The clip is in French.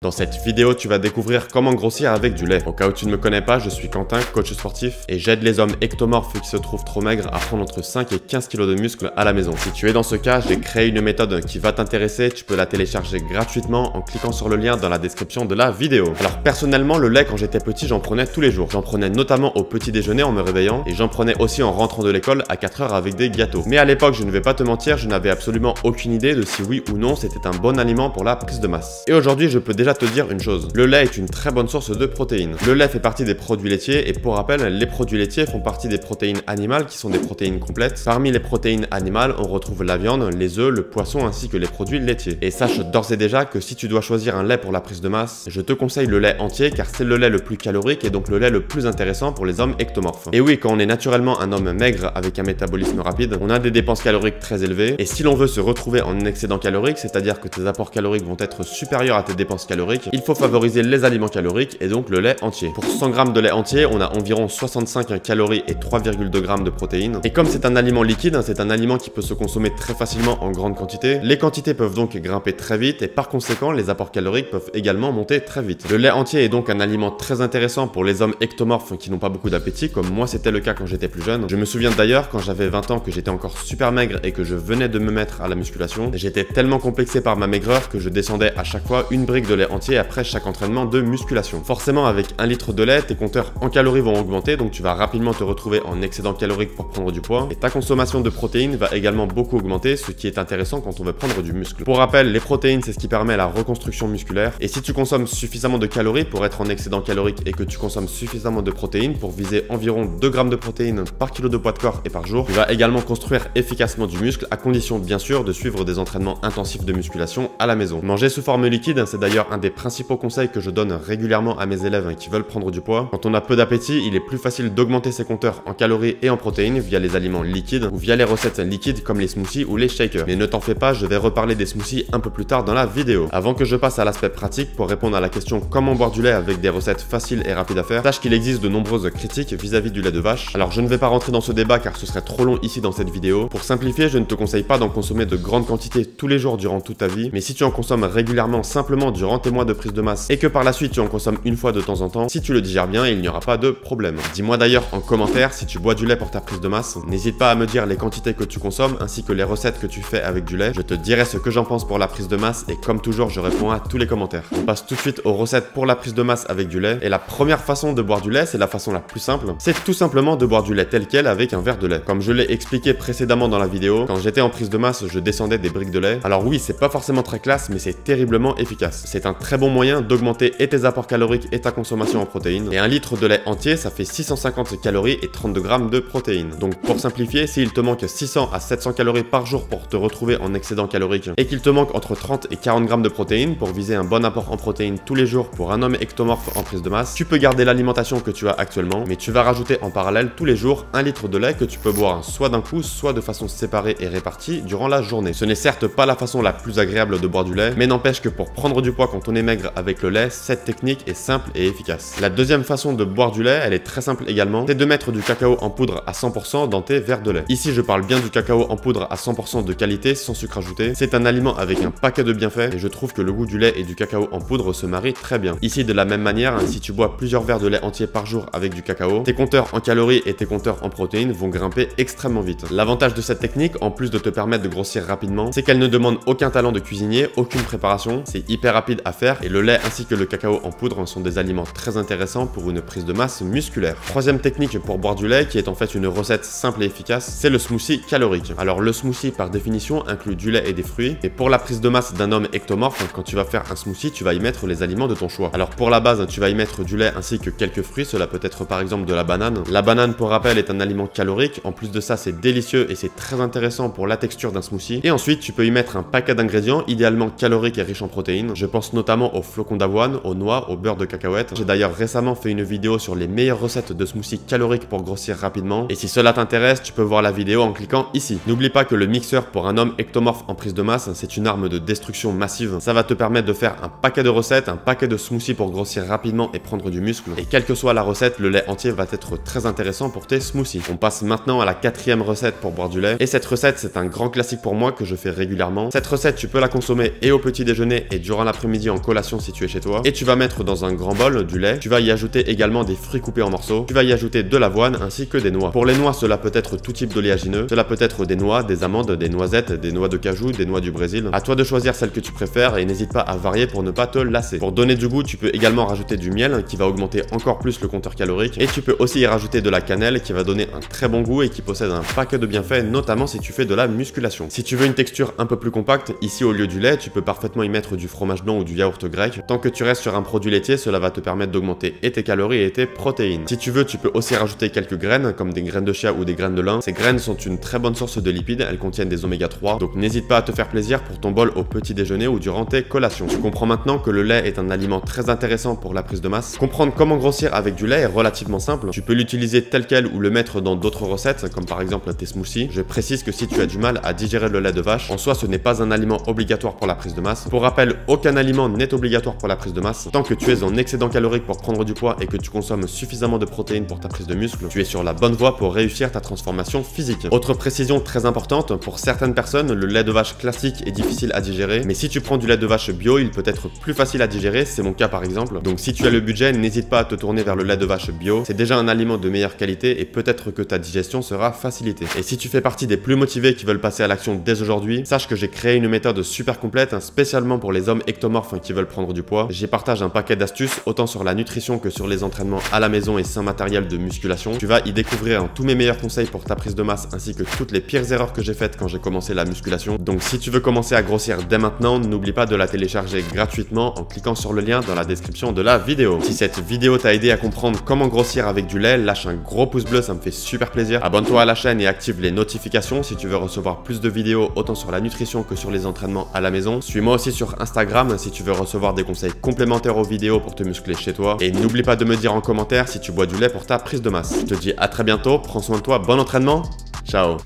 Dans cette vidéo, tu vas découvrir comment grossir avec du lait. Au cas où tu ne me connais pas, je suis Quentin, coach sportif, et j'aide les hommes ectomorphes qui se trouvent trop maigres à prendre entre 5 et 15 kg de muscles à la maison. Si tu es dans ce cas, j'ai créé une méthode qui va t'intéresser, tu peux la télécharger gratuitement en cliquant sur le lien dans la description de la vidéo. Alors personnellement, le lait quand j'étais petit, j'en prenais tous les jours. J'en prenais notamment au petit déjeuner en me réveillant, et j'en prenais aussi en rentrant de l'école à 4 h avec des gâteaux. Mais à l'époque, je ne vais pas te mentir, je n'avais absolument aucune idée de si oui ou non c'était un bon aliment pour la prise de masse. Et aujourd'hui, je peux déjà te dire une chose. Le lait est une très bonne source de protéines. Le lait fait partie des produits laitiers et pour rappel, les produits laitiers font partie des protéines animales qui sont des protéines complètes. Parmi les protéines animales, on retrouve la viande, les œufs, le poisson ainsi que les produits laitiers. Et sache d'ores et déjà que si tu dois choisir un lait pour la prise de masse, je te conseille le lait entier car c'est le lait le plus calorique et donc le lait le plus intéressant pour les hommes ectomorphes. Et oui, quand on est naturellement un homme maigre avec un métabolisme rapide, on a des dépenses caloriques très élevées et si l'on veut se retrouver en excédent calorique, c'est-à-dire que tes apports caloriques vont être supérieurs à tes dépenses caloriques, il faut favoriser les aliments caloriques et donc le lait entier. Pour 100 g de lait entier, on a environ 65 calories et 3,2 g de protéines. Et comme c'est un aliment liquide, c'est un aliment qui peut se consommer très facilement en grande quantité, les quantités peuvent donc grimper très vite et par conséquent, les apports caloriques peuvent également monter très vite. Le lait entier est donc un aliment très intéressant pour les hommes ectomorphes qui n'ont pas beaucoup d'appétit, comme moi c'était le cas quand j'étais plus jeune. Je me souviens d'ailleurs quand j'avais 20 ans que j'étais encore super maigre et que je venais de me mettre à la musculation, j'étais tellement complexé par ma maigreur que je descendais à chaque fois une brique de lait entier après chaque entraînement de musculation. Forcément, avec 1 litre de lait, tes compteurs en calories vont augmenter, donc tu vas rapidement te retrouver en excédent calorique pour prendre du poids, et ta consommation de protéines va également beaucoup augmenter, ce qui est intéressant quand on veut prendre du muscle. Pour rappel, les protéines, c'est ce qui permet la reconstruction musculaire, et si tu consommes suffisamment de calories pour être en excédent calorique et que tu consommes suffisamment de protéines pour viser environ 2 g de protéines par kilo de poids de corps et par jour, tu vas également construire efficacement du muscle, à condition bien sûr de suivre des entraînements intensifs de musculation à la maison. Manger sous forme liquide, c'est d'ailleurs un des principaux conseils que je donne régulièrement à mes élèves qui veulent prendre du poids. Quand on a peu d'appétit, il est plus facile d'augmenter ses compteurs en calories et en protéines via les aliments liquides ou via les recettes liquides comme les smoothies ou les shakers. Mais ne t'en fais pas, je vais reparler des smoothies un peu plus tard dans la vidéo. Avant que je passe à l'aspect pratique pour répondre à la question comment boire du lait avec des recettes faciles et rapides à faire, sache qu'il existe de nombreuses critiques vis-à-vis du lait de vache. Alors je ne vais pas rentrer dans ce débat car ce serait trop long ici dans cette vidéo. Pour simplifier, je ne te conseille pas d'en consommer de grandes quantités tous les jours durant toute ta vie, mais si tu en consommes régulièrement simplement durant tes mois de prise de masse et que par la suite tu en consommes une fois de temps en temps, si tu le digères bien, il n'y aura pas de problème. Dis-moi d'ailleurs en commentaire si tu bois du lait pour ta prise de masse. N'hésite pas à me dire les quantités que tu consommes ainsi que les recettes que tu fais avec du lait. Je te dirai ce que j'en pense pour la prise de masse et comme toujours, je réponds à tous les commentaires. On passe tout de suite aux recettes pour la prise de masse avec du lait. Et la première façon de boire du lait, c'est la façon la plus simple. C'est tout simplement de boire du lait tel quel avec un verre de lait. Comme je l'ai expliqué précédemment dans la vidéo, quand j'étais en prise de masse, je descendais des briques de lait. Alors oui, c'est pas forcément très classe, mais c'est terriblement efficace. C'est un très bon moyen d'augmenter et tes apports caloriques et ta consommation en protéines. Et 1 litre de lait entier, ça fait 650 calories et 32 g de protéines. Donc pour simplifier, s'il te manque 600 à 700 calories par jour pour te retrouver en excédent calorique et qu'il te manque entre 30 et 40 g de protéines pour viser un bon apport en protéines tous les jours pour un homme ectomorphe en prise de masse, tu peux garder l'alimentation que tu as actuellement, mais tu vas rajouter en parallèle tous les jours 1 litre de lait que tu peux boire soit d'un coup, soit de façon séparée et répartie durant la journée. Ce n'est certes pas la façon la plus agréable de boire du lait, mais n'empêche que pour prendre du poids quand on est maigre avec le lait, cette technique est simple et efficace. La deuxième façon de boire du lait, elle est très simple également, c'est de mettre du cacao en poudre à 100% dans tes verres de lait. Ici, je parle bien du cacao en poudre à 100% de qualité, sans sucre ajouté. C'est un aliment avec un paquet de bienfaits et je trouve que le goût du lait et du cacao en poudre se marient très bien. Ici, de la même manière, si tu bois plusieurs verres de lait entier par jour avec du cacao, tes compteurs en calories et tes compteurs en protéines vont grimper extrêmement vite. L'avantage de cette technique, en plus de te permettre de grossir rapidement, c'est qu'elle ne demande aucun talent de cuisinier, aucune préparation, c'est hyper rapide à faire et le lait ainsi que le cacao en poudre sont des aliments très intéressants pour une prise de masse musculaire. Troisième technique pour boire du lait, qui est en fait une recette simple et efficace, c'est le smoothie calorique. Alors le smoothie par définition inclut du lait et des fruits, et pour la prise de masse d'un homme ectomorphe, quand tu vas faire un smoothie, tu vas y mettre les aliments de ton choix. Alors pour la base, tu vas y mettre du lait ainsi que quelques fruits, cela peut être par exemple de la banane. La banane pour rappel est un aliment calorique, en plus de ça c'est délicieux et c'est très intéressant pour la texture d'un smoothie. Et ensuite tu peux y mettre un paquet d'ingrédients idéalement caloriques et riches en protéines. Je pense notamment aux flocons d'avoine, aux noix, au beurre de cacahuète. J'ai d'ailleurs récemment fait une vidéo sur les meilleures recettes de smoothie caloriques pour grossir rapidement. Et si cela t'intéresse, tu peux voir la vidéo en cliquant ici. N'oublie pas que le mixeur pour un homme ectomorphe en prise de masse, c'est une arme de destruction massive. Ça va te permettre de faire un paquet de recettes, un paquet de smoothies pour grossir rapidement et prendre du muscle. Et quelle que soit la recette, le lait entier va être très intéressant pour tes smoothies. On passe maintenant à la 4e recette pour boire du lait. Et cette recette, c'est un grand classique pour moi que je fais régulièrement. Cette recette, tu peux la consommer et au petit déjeuner et durant l'après-midi midi en collation si tu es chez toi. Et tu vas mettre dans un grand bol du lait. Tu vas y ajouter également des fruits coupés en morceaux. Tu vas y ajouter de l'avoine ainsi que des noix. Pour les noix, cela peut être tout type d'oléagineux. Cela peut être des noix, des amandes, des noisettes, des noix de cajou, des noix du Brésil. À toi de choisir celle que tu préfères et n'hésite pas à varier pour ne pas te lasser. Pour donner du goût, tu peux également rajouter du miel qui va augmenter encore plus le compteur calorique. Et tu peux aussi y rajouter de la cannelle qui va donner un très bon goût et qui possède un paquet de bienfaits, notamment si tu fais de la musculation. Si tu veux une texture un peu plus compacte, ici au lieu du lait, tu peux parfaitement y mettre du fromage blanc ou du yaourt grec. Tant que tu restes sur un produit laitier, cela va te permettre d'augmenter et tes calories et tes protéines. Si tu veux, tu peux aussi rajouter quelques graines, comme des graines de chia ou des graines de lin. Ces graines sont une très bonne source de lipides, elles contiennent des oméga 3, donc n'hésite pas à te faire plaisir pour ton bol au petit déjeuner ou durant tes collations. Tu comprends maintenant que le lait est un aliment très intéressant pour la prise de masse. Comprendre comment grossir avec du lait est relativement simple. Tu peux l'utiliser tel quel ou le mettre dans d'autres recettes, comme par exemple tes smoothies. Je précise que si tu as du mal à digérer le lait de vache, en soi ce n'est pas un aliment obligatoire pour la prise de masse. Pour rappel, aucun aliment n'est obligatoire pour la prise de masse. Tant que tu es en excédent calorique pour prendre du poids et que tu consommes suffisamment de protéines pour ta prise de muscle, tu es sur la bonne voie pour réussir ta transformation physique. Autre précision très importante, pour certaines personnes, le lait de vache classique est difficile à digérer, mais si tu prends du lait de vache bio, il peut être plus facile à digérer, c'est mon cas par exemple. Donc si tu as le budget, n'hésite pas à te tourner vers le lait de vache bio. C'est déjà un aliment de meilleure qualité et peut-être que ta digestion sera facilitée. Et si tu fais partie des plus motivés qui veulent passer à l'action dès aujourd'hui, sache que j'ai créé une méthode super complète, spécialement pour les hommes ectomorphes qui veulent prendre du poids. J'y partage un paquet d'astuces, autant sur la nutrition que sur les entraînements à la maison et sans matériel de musculation. Tu vas y découvrir tous mes meilleurs conseils pour ta prise de masse ainsi que toutes les pires erreurs que j'ai faites quand j'ai commencé la musculation. Donc si tu veux commencer à grossir dès maintenant, n'oublie pas de la télécharger gratuitement en cliquant sur le lien dans la description de la vidéo. Si cette vidéo t'a aidé à comprendre comment grossir avec du lait, lâche un gros pouce bleu, ça me fait super plaisir. Abonne-toi à la chaîne et active les notifications si tu veux recevoir plus de vidéos autant sur la nutrition que sur les entraînements à la maison. Suis-moi aussi sur Instagram si tu veux recevoir des conseils complémentaires aux vidéos pour te muscler chez toi. Et n'oublie pas de me dire en commentaire si tu bois du lait pour ta prise de masse. Je te dis à très bientôt, prends soin de toi, bon entraînement, ciao.